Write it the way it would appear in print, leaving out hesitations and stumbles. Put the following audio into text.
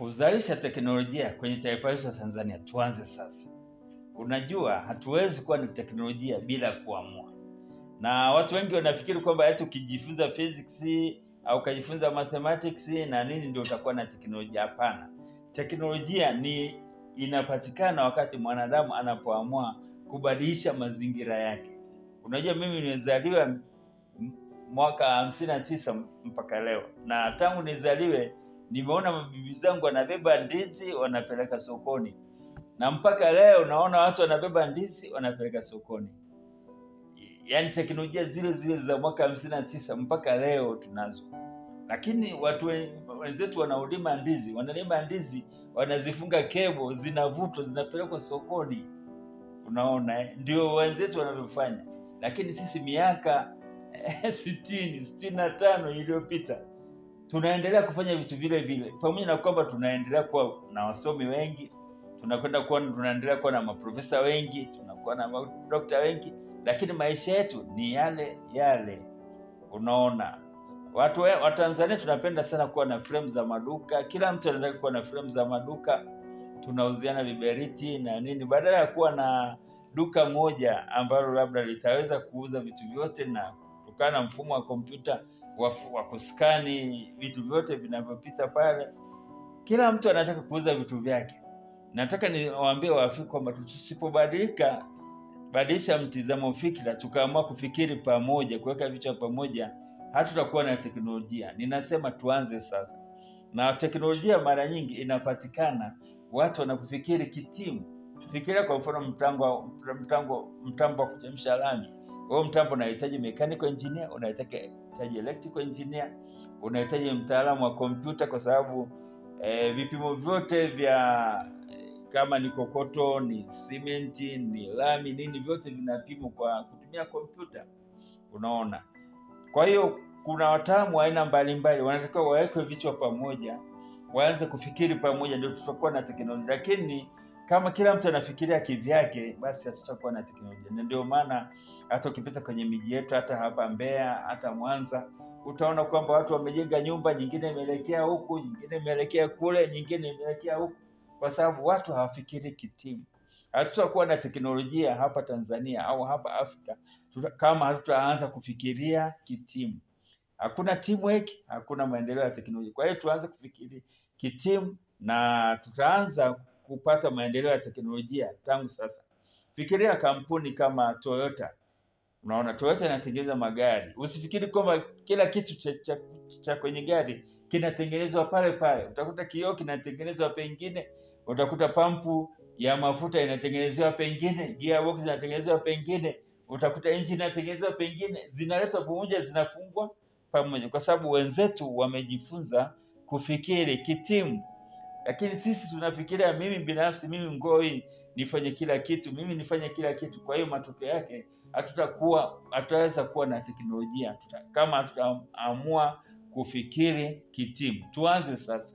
kuzalisha teknolojia kwenye taifa letu la Tanzania tuanze sasa. Unajua hatuwezi kuwa na teknolojia bila kuamua. Na watu wengi wanafikiri kwamba eti ukijifunza physics au ukajifunza mathematics na nini ndio utakuwa na teknolojia. Hapana. Teknolojia inapatikana wakati mwanadamu anapoamua kubadilisha mazingira yake. Unajua mimi nimezaliwa mwaka 59 mpaka leo, na tangu nizaliwe nimeona mabibi zangu wanabeba ndizi wanapeleka sokoni, na mpaka leo naona watu wanabeba ndizi wanapeleka sokoni. Yaani teknolojia zile zile za mwaka 59 mpaka leo tunazo. Lakini watu wenzetu wanalima ndizi, wanazifunga kebo, zinavutwa, zinapelekwa sokoni. Unaona ndio wenzetu wanavyofanya. Lakini sisi miaka 65 iliyopita tunaendelea kufanya vitu vile vile, pamoja na kwamba tunaendelea kuwa na wasomi wengi, tunaendelea kuwa na maprofesa wengi, tunakuwa na madokta wengi, lakini maisha yetu ni yale yale. Unaona, watu wa Tanzania tunapenda sana kuwa na frame za maduka. Kila mtu anataka kuwa na frame za maduka, tunauziana viberiti na nini, badala ya kuwa na duka moja ambalo labda litaweza kuuza vitu vyote na kutokana na mfumo wa kompyuta wa kuskani vitu vyote vinavyopita pale. Kila mtu anataka kuuza vitu vyake. Nataka niwaambie Waafrika kwamba tusipobadilisha mtizamo fikra, tukaamua kufikiri pamoja, kuweka vichwa pamoja, hatutakuwa na teknolojia. Ninasema tuanze sasa. Na teknolojia mara nyingi inapatikana watu wanapofikiri kitimu. Fikiria kwa mfano mtambo wa kuchemsha lami. Huo mtambo unahitaji mechanical engineer, unahitaji electrical engineer, unahitaji mtaalamu wa kompyuta, kwa sababu vipimo vyote vya kama ni kokoto, ni simenti, ni lami, nini vyote vinapimwa kwa kutumia kompyuta. Unaona. Kwa hiyo kuna wataalamu wa aina mbalimbali wanatakiwa wawekwe vichwa pamoja, waanze kufikiri pamoja, ndio tutakuwa na teknolojia. Lakini kama kila mtu anafikiria kivyake, basi hatutakuwa na teknolojia. Na ndio maana hata ukipita kwenye miji yetu, hata hapa Mbeya, hata Mwanza, utaona kwamba watu wamejenga nyumba, nyingine imeelekea huku, nyingine imeelekea kule, nyingine imeelekea huku, kwa sababu watu hawafikiri kitimu. Hatutakuwa na teknolojia hapa Tanzania au hapa Afrika kama hatutaanza kufikiria kitimu. Hakuna teamwork, hakuna maendeleo ya teknolojia. Kwa hiyo tuanze kufikiri kitimu na tutaanza kupata maendeleo ya teknolojia tangu sasa. Fikiria kampuni kama Toyota. Unaona, Toyota inatengeneza magari. Usifikiri kwamba kila kitu cha kwenye gari kinatengenezwa pale pale. Utakuta kioo kinatengenezwa pengine, utakuta pampu ya mafuta inatengenezwa pengine, gearbox inatengenezwa pengine, utakuta engine inatengenezwa pengine, zinaletwa pamoja, zinafungwa pamoja, kwa sababu wenzetu wamejifunza kufikiri kitimu. Lakini sisi tunafikiria mimi binafsi, mimi Ngoi nifanye kila kitu, mimi nifanye kila kitu. Kwa hiyo matokeo yake hatutaweza kuwa na teknolojia kama hatutaamua kufikiri kitimu. Tuanze sasa.